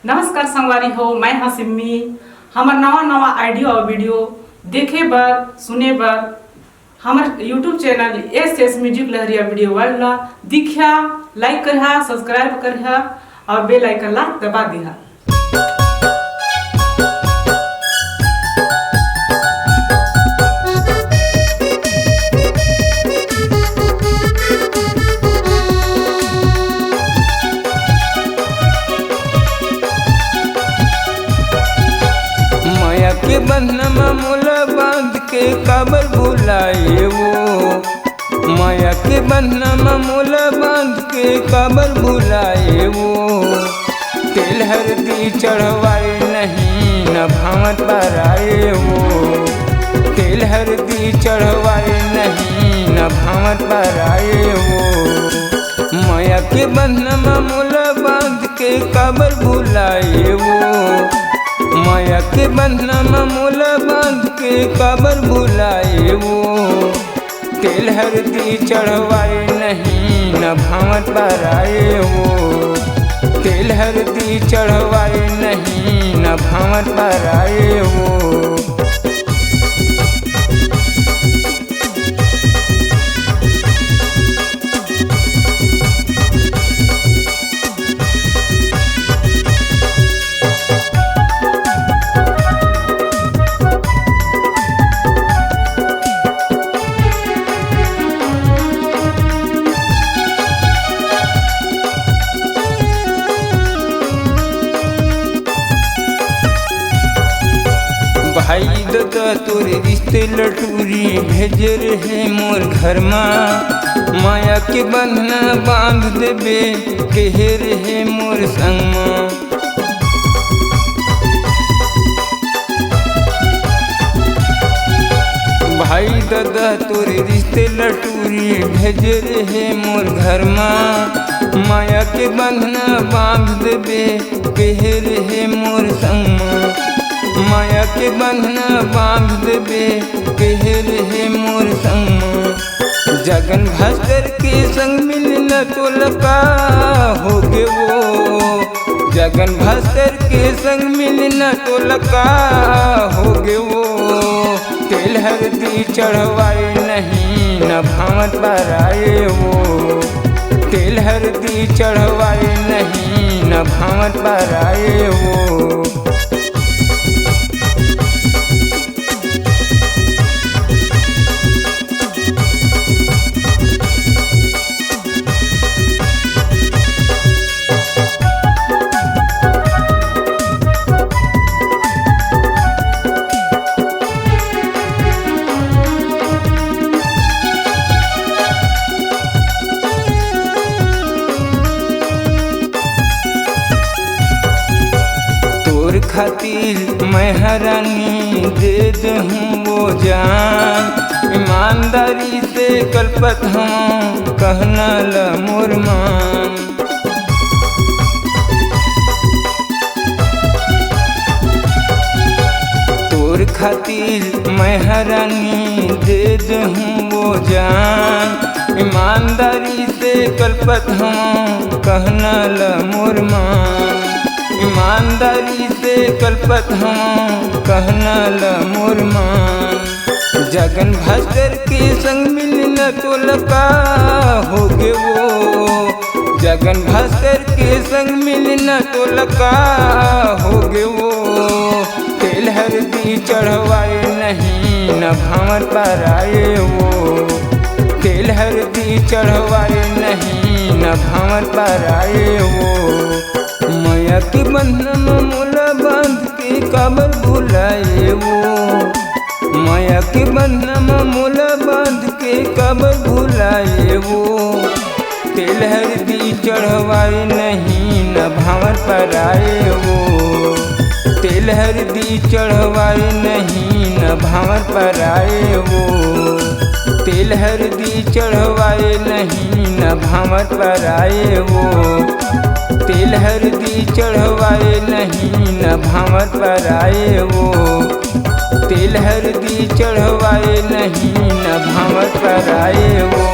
नमस्कार संगवारी हो, मैं हाँ सिम्मी। हमार नवा आइडियो और वीडियो देखे बर सुने बर हमार यूट्यूब चैनल एस म्यूजिक लहरिया वीडियो वाला दिखा, लाइक करिहा, सब्सक्राइब करिहा और बेल आइकन ला दबा दिहा। के बंधनमा मोला बांध के काबर बुलाए वो, माया के बंधनमा मोला बांध के काबर बुलाए वो। तेल हरदी चढ़वाए नहीं न भावत बराए वो, तेल हरदी चढ़वाए नहीं न भावत बराए वो। माया के बंधनमा मोला बांध के काबर बुलाए वो, माया के बंधनमा मोला बांध के काबर बुलाए वो। तेल हरदी चढ़वाए नहीं न भावत बराए वो, तेल हरदी चढ़वाए नहीं न भावत बराए वो। भाई दादा तोरे रिश्ते लटूरी भेजे रहे मोर घर माँ, माया के बंधना बांध देबे कहे रहे मोर संग माँ। भाई दादा तोरे रिश्ते लटूरी भेजे रहे मोर घर माँ, माया के बंधना बांध देबे कहे रहे मोर संग माँ। माया के बंधना बांध देबे कहे रहे मोर संग। जगन भास्कर के संग मिलना तो लका हो गे वो, जगन भास्कर के संग मिलना तो लका हो गे वो। तेल हरदी चढ़वाए नहीं न भावत बराए वो, तेल हरदी चढ़वाए नहीं न भावत बराए वो। खातिर मैं हरानी दे दूँ वो जान, ईमानदारी से कल्पत हूँ कहना ल मोर मान। तोर खातिर मैं हरानी दे दूँ वो जान, ईमानदारी से कल्पत हूँ कहना ल मोर मान। ईमानदारी से कल्पत हूँ कहना ल मोर मान। जगन भास्कर के संग मिलना तो लका हो गे वो, जगन भास्कर के संग मिलना तो लका हो गे वो। तेल हरदी चढ़वाए नहीं न भावत बराए वो, तेल हरदी चढ़वाए नहीं न भावत बराए वो। माया के बंधनमा मोला बांध के काबर बुलाए वो, माया के बंधनमा मोला बांध के काबर बुलाए वो। तेल हरदी चढ़वाए नहीं न भावत बराए वो, तेल हरदी चढ़वाए नहीं न भावत बराए वो। तेल हरदी चढ़वाए नहीं न भावत बराए वो, तेल हरदी चढ़वाए नहीं न भावत बराए वो। तेल हरदी चढ़वाए नहीं न भावत बराए वो।